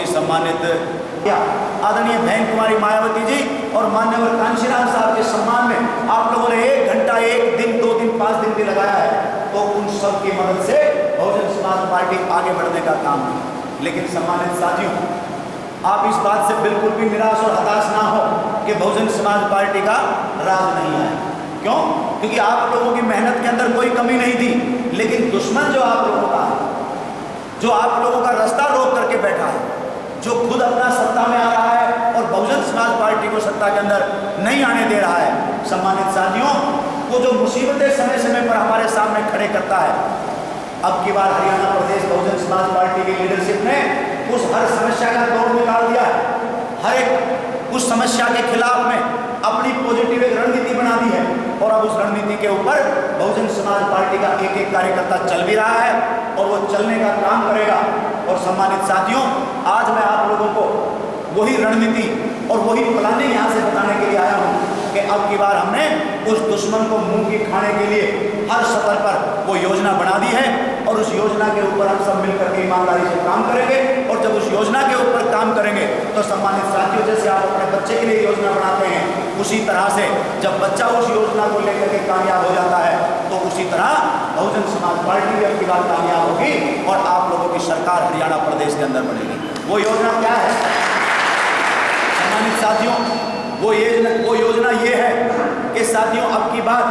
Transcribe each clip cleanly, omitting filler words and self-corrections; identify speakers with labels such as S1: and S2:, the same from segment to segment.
S1: ही सम्मानित आदरणीय बहन कुमारी मायावती जी और मान्यवर कांशीराम साहब के सम्मान में आप लोगों ने 1 घंटा, 1 दिन, 2 दिन, 5 दिन भी लगाया है, तो उन सब की मदद से बहुजन समाज पार्टी आगे बढ़ने का काम है। लेकिन सम्मानित साथियों, आप इस बात से बिल्कुल भी निराश और हताश ना हो कि बहुजन समाज पार्टी का राज नहीं आया। क्यों? क्योंकि आप लोगों की मेहनत के अंदर कोई कमी नहीं थी, लेकिन दुश्मन जो आप लोगों का, जो आप लोगों का रास्ता रोक करके बैठा है, जो खुद अपना सत्ता में आ रहा है और बहुजन समाज पार्टी को सत्ता के अंदर नहीं आने दे रहा है, सम्मानित साथियों, वो जो मुसीबतें समय समय पर हमारे सामने खड़े करता है, अब की बार हरियाणा प्रदेश बहुजन समाज पार्टी की लीडरशिप ने उस हर समस्या का दौर निकाल दिया है। हर एक उस समस्या के खिलाफ में अपनी पॉजिटिव एक रणनीति बना दी है और अब उस रणनीति के ऊपर बहुजन समाज पार्टी का एक एक कार्यकर्ता चल भी रहा है और वो चलने का काम करेगा। और सम्मानित साथियों, आज मैं आप लोगों को वही रणनीति और वही प्लानिंग यहाँ से बताने के लिए आया हूँ कि अब की बार हमने उस दुश्मन को मुंह की खाने के लिए हर सतर पर वो योजना बना दी है और उस योजना के ऊपर हम सब मिलकर के ईमानदारी से काम करेंगे। और जब उस योजना के ऊपर काम करेंगे तो सम्मानित साथियों, जैसे आप अपने बच्चे के लिए योजना बनाते हैं, उसी तरह से जब बच्चा उस योजना को लेकर के कामयाब हो जाता है तो उसी तरह बहुजन समाज पार्टी भी अब की बार कामयाब होगी और आप लोगों की सरकार हरियाणा प्रदेश के अंदर बनेगी। वो योजना क्या है सम्मानित साथियों? वो योजना ये है कि साथियों, अब की बार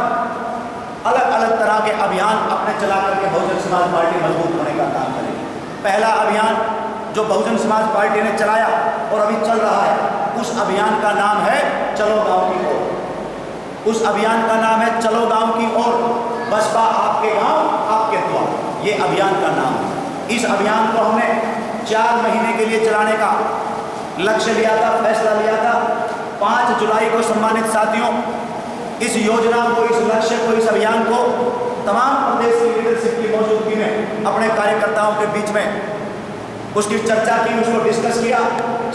S1: अलग अलग तरह के अभियान अपने चला करके बहुजन समाज पार्टी मजबूत होने का काम करेगी। पहला अभियान जो बहुजन समाज पार्टी ने चलाया और अभी चल रहा है, उस अभियान का नाम है चलो गांव की ओर। उस अभियान का नाम है चलो गांव की ओर, बसपा आपके गांव आपके द्वार, ये अभियान का नाम है। इस अभियान को हमने 4 महीने के लिए चलाने का लक्ष्य लिया था, फैसला लिया था। 5 जुलाई को सम्मानित साथियों, इस योजना को, इस लक्ष्य को, इस अभियान को तमाम प्रदेश की लीडरशिप की मौजूदगी में अपने कार्यकर्ताओं के बीच में उसकी चर्चा की, उसको डिस्कस किया।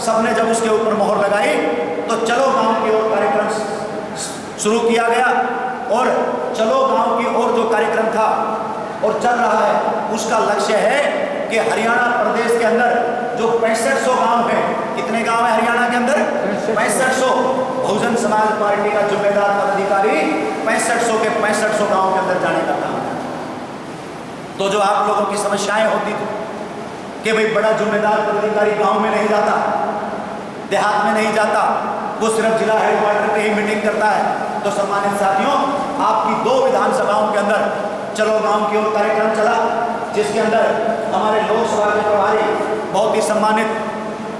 S1: सबने जब उसके ऊपर मोहर लगाई तो चलो गांव की ओर कार्यक्रम शुरू किया गया और चलो गांव की ओर जो कार्यक्रम था और चल रहा है, उसका लक्ष्य है कि हरियाणा प्रदेश के अंदर जो 6500 गांव हैं, कितने गांव हैं हरियाणा के अंदर? 6500। बहुजन समाज पार्टी का जिम्मेदार पदाधिकारी 6500 के 6500 गांव के अंदर जाने का काम है। तो जो आप लोगों की समस्याएं होती थी कि भाई बड़ा जिम्मेदार पदाधिकारी गांव में नहीं जाता, देहात में नहीं जाता, वो सिर्फ जिला हेडक्वार्टर पे ही मीटिंग करता है, तो सम्मानित साथियों, आपकी 2 विधानसभाओं के अंदर चलो गांव की ओर कार्यक्रम चला, जिसके अंदर हमारे लोकसभा के प्रभारी बहुत ही सम्मानित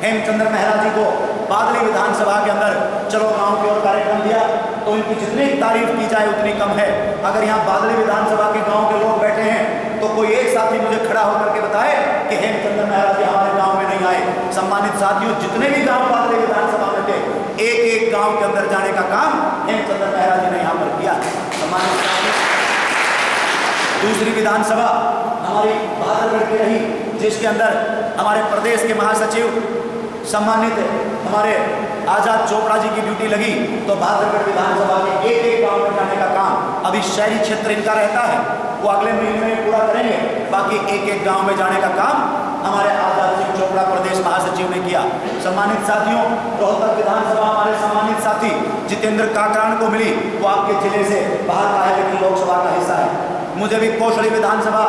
S1: हेमचंद्र मेहरा जी को बादली विधानसभा के अंदर चलो गांव की ओर कार्यक्रम दिया। तो इनकी जितनी तारीफ की जाए उतनी कम है। अगर यहाँ बादली विधानसभा के गांव के लोग बैठे हैं तो कोई एक साथी मुझे खड़ा होकर के बताए कि हेमचंद्र मेहरा जी हमारे गांव में नहीं आए। सम्मानित साथियों, जितने भी गांव बादली विधानसभा में थे, एक एक गांव के अंदर जाने का काम हेमचंद्र मेहरा जी ने यहाँ पर किया। सम्मानित साथियों, दूसरी विधानसभा हमारी बहादुरगढ़ की रही, जिसके अंदर हमारे प्रदेश के महासचिव सम्मानित हमारे आजाद चोपड़ा जी की ड्यूटी लगी। तो बहादुरगढ़ विधानसभा के एक एक गांव में जाने का काम अभी शहरी क्षेत्र इनका रहता है, वो अगले महीने में पूरा करेंगे। बाकी एक एक गांव में जाने का काम हमारे आजाद सिंह चोपड़ा प्रदेश महासचिव ने किया। सम्मानित साथियों, रोहतक विधानसभा हमारे सम्मानित साथी जितेंद्र काकरान को मिली, वो आपके जिले से बाहर का है लेकिन लोकसभा का हिस्सा है। मुझे भी कोशली विधानसभा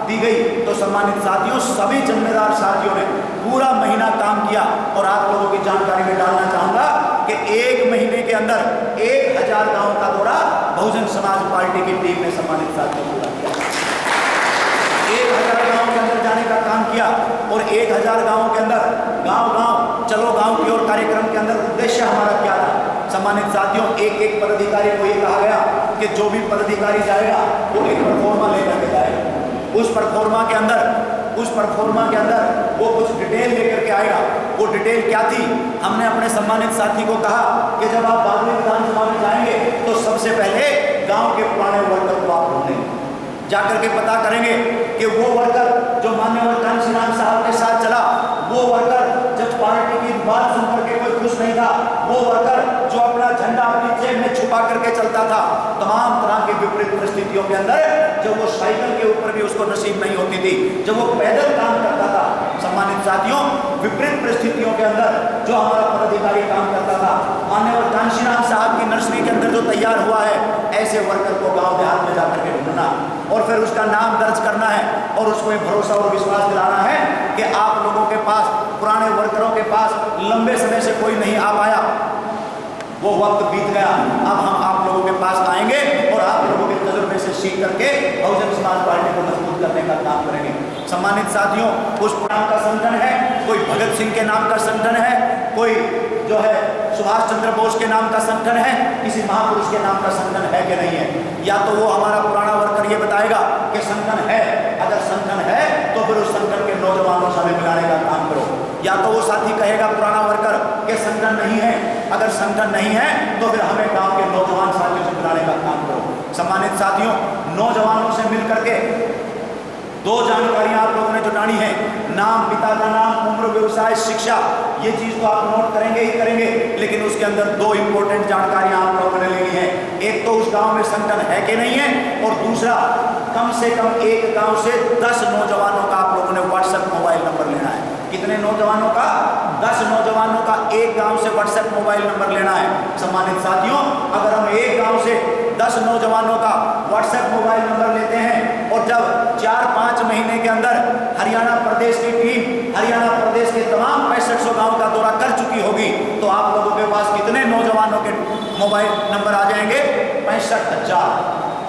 S1: दी गई। तो सम्मानित साथियों, सभी जिम्मेदार साथियों ने पूरा महीना काम किया और आप लोगों की जानकारी में डालना चाहूंगा कि 1 महीने के अंदर 1000 गांव का दौरा बहुजन समाज पार्टी की टीम ने सम्मानित साथियों पूरा किया। 1000 गांव के अंदर जाने का काम किया और 1000 गांवों के अंदर गांव चलो गांव की ओर कार्यक्रम के अंदर उद्देश्य हमारा क्या था? सम्मानित साथियों, एक एक पदाधिकारी को ये कहा गया कि जो भी पदाधिकारी जाएगा वो एक परफॉर्मा लेकर के जाएगा। उस परफॉर्मा के अंदर वो कुछ डिटेल लेकर के आएगा। वो डिटेल क्या थी? हमने अपने सम्मानित साथी को कहा कि जब आप बादली विधानसभा में जाएंगे तो सबसे पहले गांव के पुराने वर्कर को आप ढूंढेंगे, जाकर के पता करेंगे कि वो वर्कर जो माननीय कांशीराम साहब के साथ चला, वो वर्कर जब पार्टी की बात सुन करके कोई खुश नहीं था, वो वर्कर जो अपना झंडा अपनी जेब में छुपा करके चलता था, तमाम तरह की विपरीत परिस्थितियों के अंदर जब वो साइकिल के ऊपर भी उसको नसीब नहीं होती थी, जब वो पैदल काम करता था, सम्मानित साथियों, विपरीत परिस्थितियों के अंदर जो हमारा पदाधिकारी काम करता था, माननीय कांशीराम साहब की नर्सरी के अंदर जो तैयार हुआ है, ऐसे वर्कर को गांव देहात में जाकर के ढूंढना और फिर उसका नाम दर्ज करना है और उसको ये भरोसा और विश्वास दिलाना है कि आप लोगों के पास, पुराने वर्करों के पास लंबे समय से कोई नहीं आ पाया, वो वक्त बीत गया, अब हम आप लोगों के पास आएंगे और आप लोगों के तजुर्बे से सीख करके बहुजन समाज पार्टी को मजबूत करने का काम करेंगे। सम्मानित साथियों, उस नाम का संगठन है, कोई भगत सिंह के नाम का संगठन है, कोई जो है सुभाष चंद्र बोस के नाम का संगठन है, किसी महापुरुष के नाम का संगठन है कि नहीं है? या तो वो हमारा पुराना वर्कर ये बताएगा कि संगठन है, अगर संगठन है तो फिर उस संगठन के नौजवानों से हमें मिलाने का काम करो, या तो वो साथी कहेगा पुराना वर्कर के संगठन नहीं है, अगर संगठन नहीं है तो फिर हमें गांव के नौजवान साथियों से मिलाने का काम करो। सम्मानित साथियों, नौजवानों से मिल करके दो जानकारियां आप लोगों ने जुटानी है, नाम, पिता का नाम, उम्र, व्यवसाय, शिक्षा, ये चीज तो आप नोट करेंगे ही करेंगे, लेकिन उसके अंदर दो इंपॉर्टेंट जानकारियां आप लोगों ने लेनी है। एक तो उस गांव में संगठन है कि नहीं है, और दूसरा कम से कम एक गांव से 10 नौजवानों का आप लोगों ने व्हाट्सएप मोबाइल नंबर लेना है। कितने नौजवानों का? 10 नौजवानों का एक गांव से व्हाट्सएप मोबाइल नंबर लेना है। सम्मानित साथियों, अगर हम एक गांव से 10 नौजवानों का व्हाट्सएप मोबाइल नंबर लेते हैं और जब 4-5 महीने के अंदर हरियाणा प्रदेश की टीम हरियाणा प्रदेश के तमाम 6500 गांव का दौरा कर चुकी होगी, तो आप लोगों के पास कितने नौजवानों के मोबाइल नंबर आ जाएंगे?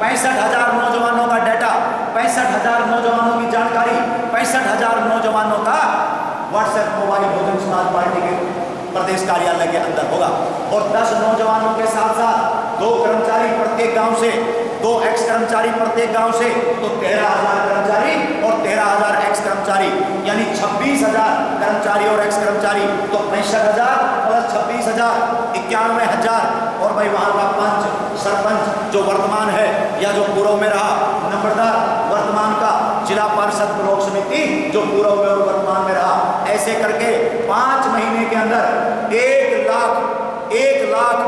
S1: 65,000 नौजवानों का डाटा, 65,000 नौजवानों की जानकारी, 65,000 नौजवानों का WhatsApp mobile Bahujan Samaj party के प्रदेश कार्यालय के अंदर होगा। और 10 नौजवानों के साथ साथ 2 कर्मचारी प्रत्येक गांव से, 2 एक्स कर्मचारी प्रत्येक गांव से, तो 13,000 कर्मचारी और 13,000 एक्स कर्मचारी, यानी 26,000 कर्मचारी और एक्स कर्मचारी, तो 65,000 प्लस 26,000 91,000। और भाई वहां का पंच, सरपंच जो वर्तमान है या जो पूर्व में रहा, नंबरदार वर्तमान का, जिला पार्षद ब्लॉक समिति जो पूर्व में और वर्तमान में रहा, ऐसे करके 5 महीने के अंदर 1 लाख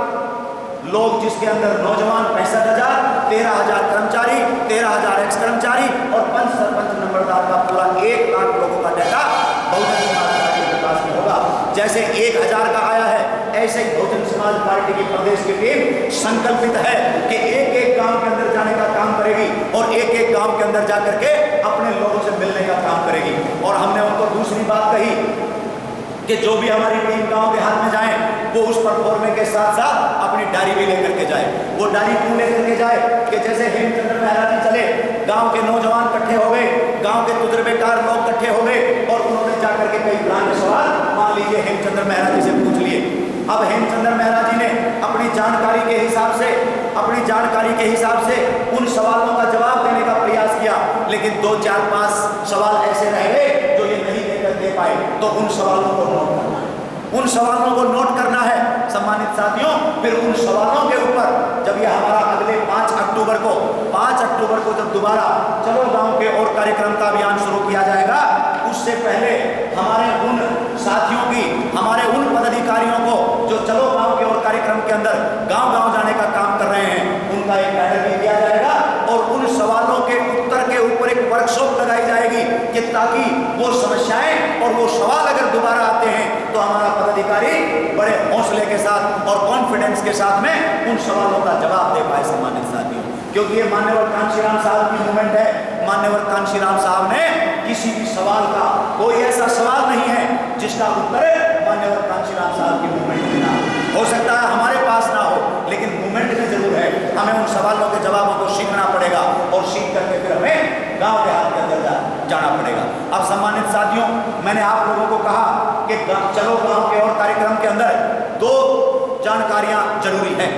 S1: लोग, जिसके अंदर नौजवान 65,000, 13,000 कर्मचारी, 13,000 एक्स कर्मचारी और पंच, सरपंच, नंबरदार का पूरा 1 लाख लोगों का डाटा बहुजन समाज पार्टी के पास में होगा। जैसे 1,000 का आया है, ऐसे ही बहुजन समाज पार्टी की प्रदेश की टीम संकल्पित है कि एक गांव के अंदर जाने का काम करेगी और एक गांव के अंदर जाकर के अपने लोगों से मिलने का काम करेगी। और हमने उनको दूसरी बात कही कि जो भी हमारी टीम गांव के हाथ में जाए, वो उस परफॉर्मे के साथ साथ अपनी डायरी भी लेकर के जाए। वो डायरी क्यों लेकर के जाए कि जैसे हेमचंद्र मेहरा जी चले, गांव के नौजवान इकट्ठे हो गए, गांव के तजुर्बेकार लोग इकट्ठे हो गए और उन्होंने जाकर के कई पुराने सवाल मान लीजिए हेमचंद्र मेहरा जी से पूछ लिए। अब हेमचंद्र मेहरा जी ने अपनी जानकारी के हिसाब से उन सवालों का जवाब देने का प्रयास किया, लेकिन 2, 4, 5 सवाल ऐसे रह गए जो ये नहीं दे पाए, तो उन सवालों को नोट करना है, उन सवालों को नोट करना है। सम्मानित साथियों, फिर उन सवालों के ऊपर जब ये हमारा अगले 5 अक्टूबर को जब दोबारा चलो गांव के और कार्यक्रम का अभियान शुरू किया जाएगा, उससे पहले हमारे उन साथियों की, हमारे उन पदाधिकारियों को जो चलो गांव के और कार्यक्रम के अंदर गांव जाने का काम कर रहे हैं, उनका एक बैनर भी दिया जाएगा और उन सवालों के उत्तर के ऊपर एक वर्कशॉप लगाई जाएगी कि ताकि वो समस्याएं और वो सवाल अगर दोबारा आते हैं तो हमारा पदाधिकारी बड़े हौसले के साथ और कॉन्फिडेंस के साथ में उन सवालों का जवाब दे पाए। सम्मानित साथियों, क्योंकि ये माननीय कांशीराम साहब की मूवमेंट है। माननीय कांशीराम साहब ने किसी भी सवाल का, कोई ऐसा सवाल नहीं है जिसका उत्तर माननीय कांशीराम साहब की मूवमेंट में ना हो सकता है, हमारे पास ना हो, लेकिन मूवमेंट में जरूर है। हमें उन सवालों के जवाबों को सीखना पड़ेगा और सीख करके फिर हमें गांव देहात के अंदर जाना पड़ेगा। अब सम्मानित साथियों, मैंने आप लोगों को कहा कि चलो गांव के और कार्यक्रम के अंदर 2 जानकारियां जरूरी हैं।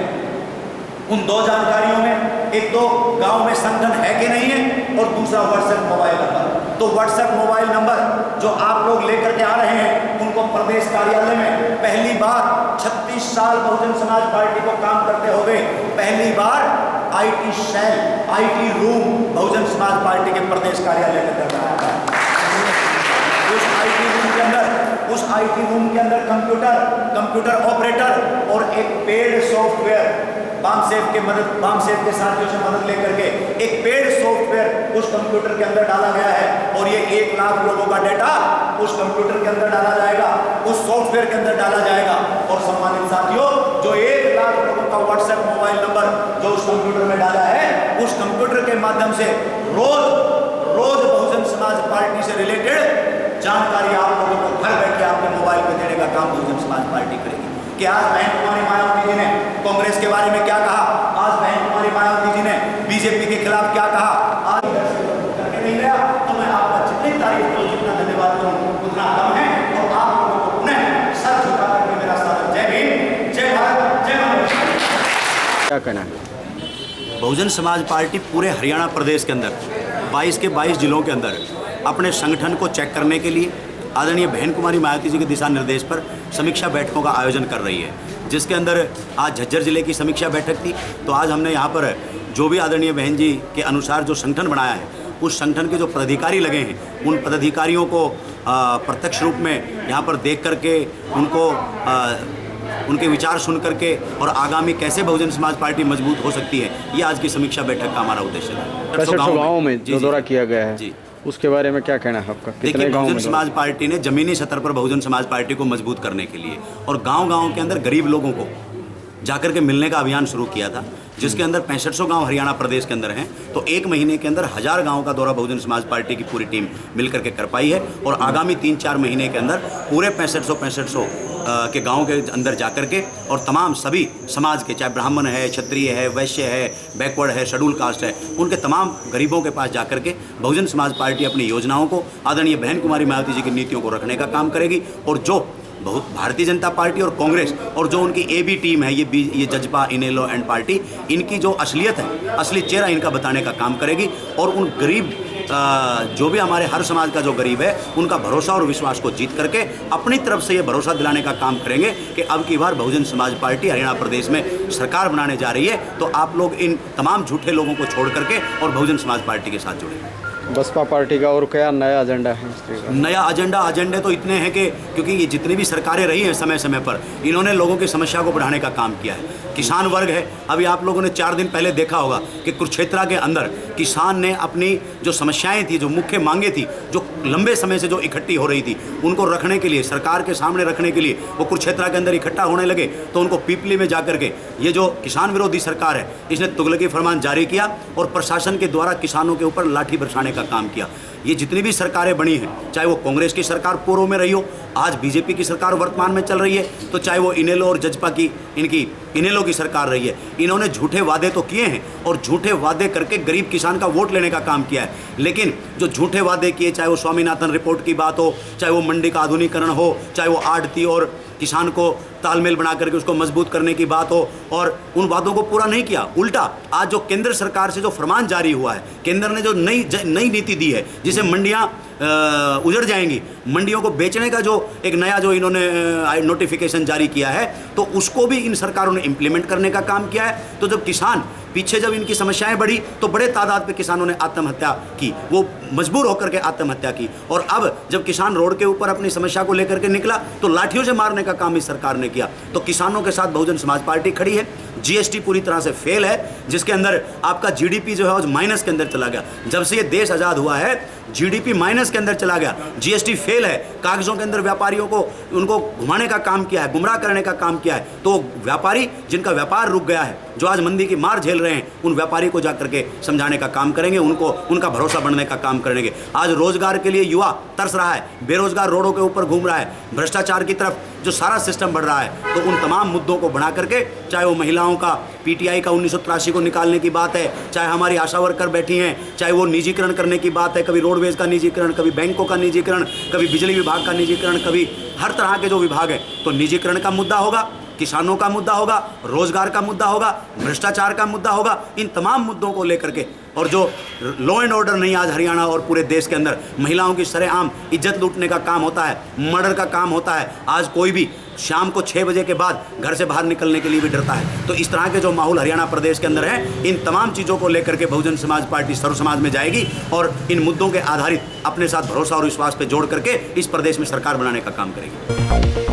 S1: उन 2 जानकारियों में एक तो गांव में संगठन है कि नहीं है और दूसरा व्हाट्सएप मोबाइल नंबर। तो व्हाट्सएप मोबाइल नंबर जो आप लोग लेकर के आ रहे हैं, उनको प्रदेश कार्यालय में पहली बार 36 साल बहुजन समाज पार्टी को काम करते हुए पहली बार IT cell, IT room Bahujan Samaj party के प्रदेश कार्यालय के अंदर बनाया गया। उस IT रूम के अंदर कंप्यूटर ऑपरेटर और एक पेड सॉफ्टवेयर बामसेफ के साथियों से मदद लेकर के एक पेड सॉफ्टवेयर उस कंप्यूटर के अंदर डाला गया है और ये 1 लाख लोगों का डेटा उस कंप्यूटर के अंदर डाला जाएगा, उस सॉफ्टवेयर के अंदर डाला जाएगा। और सम्मानित साथियों, जो 1 लाख लोगों का व्हाट्सएप मोबाइल नंबर जो उस कंप्यूटर में डाला है, उस कंप्यूटर के माध्यम से रोज बहुजन समाज पार्टी से रिलेटेड जानकारी आप लोगों को घर बैठे आपके मोबाइल पे देने का काम बहुजन समाज पार्टी करेगी। कि आज बहन कुमारी मायावती जी ने कांग्रेस के बारे में क्या कहा, आज बहन कुमारी मायावती जी ने बीजेपी के खिलाफ क्या कहा, आज करके नहीं गया तो मैं आपका जितनी तारीफ करूं, जितना धन्यवाद करूं उतना कम है। और आप लोगों को पुनः सर झुका करके मेरा स्वागत। जय भीम, जय भारत, जय माता।
S2: क्या कहना है?
S1: बहुजन समाज पार्टी पूरे हरियाणा प्रदेश के अंदर 22 के 22 जिलों के अंदर अपने संगठन को चेक करने के लिए आदरणीय बहन कुमारी मायावती जी के दिशा निर्देश पर समीक्षा बैठकों का आयोजन कर रही है, जिसके अंदर आज झज्जर जिले की समीक्षा बैठक थी। तो आज हमने यहाँ पर जो भी आदरणीय बहन जी के अनुसार जो संगठन बनाया है, उस संगठन के जो पदाधिकारी लगे हैं, उन पदाधिकारियों को प्रत्यक्ष रूप में यहाँ पर देख करके उनको उनके विचार सुन करके और आगामी कैसे बहुजन समाज पार्टी मजबूत हो सकती है, ये आज की समीक्षा बैठक का हमारा उद्देश्य है।
S2: 65 गाँव में जो दौरा किया गया है
S1: जी,
S2: उसके बारे में क्या कहना है आपका?
S1: देखिए, बहुजन समाज पार्टी ने जमीनी स्तर पर बहुजन समाज पार्टी को मजबूत करने के लिए और गांव-गांव के अंदर गरीब लोगों को जाकर के मिलने का अभियान शुरू किया था, जिसके अंदर 6500 गांव हरियाणा प्रदेश के अंदर हैं। तो 1 महीने के अंदर 1000 गांवों का दौरा बहुजन समाज पार्टी की पूरी टीम मिलकर के कर पाई है और आगामी 3-4 महीने के अंदर पूरे 6500 के गांव के अंदर जाकर के और तमाम सभी समाज के, चाहे ब्राह्मण है, क्षत्रिय है, वैश्य है, बैकवर्ड है, शेड्यूल कास्ट है, उनके तमाम गरीबों के पास जाकर के बहुजन समाज पार्टी अपनी योजनाओं को, आदरणीय बहन कुमारी मायावती जी की नीतियों को रखने का काम करेगी। और जो बहुत भारतीय जनता पार्टी और कांग्रेस और जो उनकी AB टीम है, ये जजपा, इनेलो एंड पार्टी, इनकी जो असलियत है, असली चेहरा इनका बताने का काम करेगी और उन गरीब जो भी हमारे हर समाज का जो गरीब है, उनका भरोसा और विश्वास को जीत करके अपनी तरफ से ये भरोसा दिलाने का काम करेंगे कि अब की बार बहुजन समाज पार्टी हरियाणा प्रदेश में सरकार बनाने जा रही है। तो आप लोग इन तमाम झूठे लोगों को छोड़ करके और बहुजन समाज पार्टी के साथ जुड़े।
S2: बसपा पार्टी का और क्या नया एजेंडा है?
S1: नया एजेंडे तो इतने हैं कि क्योंकि ये जितनी भी सरकारें रही हैं समय समय पर, इन्होंने लोगों की समस्या को बढ़ाने का काम किया है। किसान वर्ग है, अभी आप लोगों ने 4 दिन पहले देखा होगा कि कुरुक्षेत्र के अंदर किसान ने अपनी जो समस्याएं थी, जो मुख्य मांगे थी, जो लंबे समय से जो इकट्ठी हो रही थी, उनको रखने के लिए, सरकार के सामने रखने के लिए वो कुरुक्षेत्र के अंदर इकट्ठा होने लगे। तो उनको पीपली में जाकर के ये जो किसान विरोधी सरकार है, इसने तुगलकी फरमान जारी किया और प्रशासन के द्वारा किसानों के ऊपर लाठी बरसाने का काम किया। ये जितनी भी सरकारें बनी हैं, चाहे वो कांग्रेस की सरकार पूर्व में रही हो, आज बीजेपी की सरकार वर्तमान में चल रही है, तो चाहे वो इनेलो और जजपा की, इनकी इनेलो की सरकार रही है, इन्होंने झूठे वादे तो किए हैं और झूठे वादे करके गरीब किसान का वोट लेने का काम किया है। लेकिन जो झूठे वादे किए, चाहे वो स्वामीनाथन रिपोर्ट की बात हो, चाहे वो मंडी का आधुनिकीकरण हो, चाहे वो आढ़ती और किसान को तालमेल बना करके उसको मजबूत करने की बात हो, और उन वादों को पूरा नहीं किया। उल्टा आज जो केंद्र सरकार से जो फरमान जारी हुआ है, केंद्र ने जो नई नीति दी है, जिसे मंडियां उजड़ जाएंगी, मंडियों को बेचने का जो एक नया जो इन्होंने नोटिफिकेशन जारी किया है, तो उसको भी इन सरकारों ने इम्प्लीमेंट करने का काम किया है। तो जब किसान पीछे, जब इनकी समस्याएं बढ़ी, तो बड़े तादाद पे किसानों ने आत्महत्या की, वो मजबूर होकर के आत्महत्या की। और अब जब किसान रोड के ऊपर अपनी समस्या को लेकर के निकला, तो लाठियों से मारने का काम इस सरकार ने किया। तो किसानों के साथ बहुजन समाज पार्टी खड़ी है। GST पूरी तरह से फेल है, जिसके अंदर आपका GDP जो है वो माइनस के अंदर चला गया। जब से ये देश आज़ाद हुआ है, GDP माइनस के अंदर चला गया। GST फेल है, कागजों के अंदर व्यापारियों को उनको घुमाने का काम किया है, गुमराह करने का काम किया है। तो व्यापारी जिनका व्यापार रुक गया है, जो आज मंदी की मार झेल रहे हैं, उन व्यापारी को जाकर के समझाने का काम करेंगे, उनको उनका भरोसा बढ़ने का काम करेंगे। आज रोजगार के लिए युवा तरस रहा है, बेरोजगार रोडों के ऊपर घूम रहा है, भ्रष्टाचार की तरफ जो सारा सिस्टम बढ़ रहा है, तो उन तमाम मुद्दों को बना करके, चाहे वो महिलाओं का PTI का 1983 को निकालने की बात है, चाहे हमारी आशा वर्कर बैठी हैं, चाहे वो निजीकरण करने की बात है, कभी रोडवेज का निजीकरण, कभी बैंकों का निजीकरण, कभी बिजली विभाग का निजीकरण, कभी हर तरह के जो विभाग है, तो निजीकरण का मुद्दा होगा, किसानों का मुद्दा होगा, रोजगार का मुद्दा होगा, भ्रष्टाचार का मुद्दा होगा। इन तमाम मुद्दों को लेकर के, और जो लॉ एंड ऑर्डर नहीं आज हरियाणा और पूरे देश के अंदर महिलाओं की सरेआम इज्जत लूटने का काम होता है, मर्डर का काम होता है। आज कोई भी शाम को 6 बजे के बाद घर से बाहर निकलने के लिए भी डरता है। तो इस तरह के जो माहौल हरियाणा प्रदेश के अंदर है, इन तमाम चीज़ों को लेकर के बहुजन समाज पार्टी सर्व समाज में जाएगी और इन मुद्दों के आधारित अपने साथ भरोसा और विश्वास पे जोड़ करके इस प्रदेश में सरकार बनाने का काम करेगी।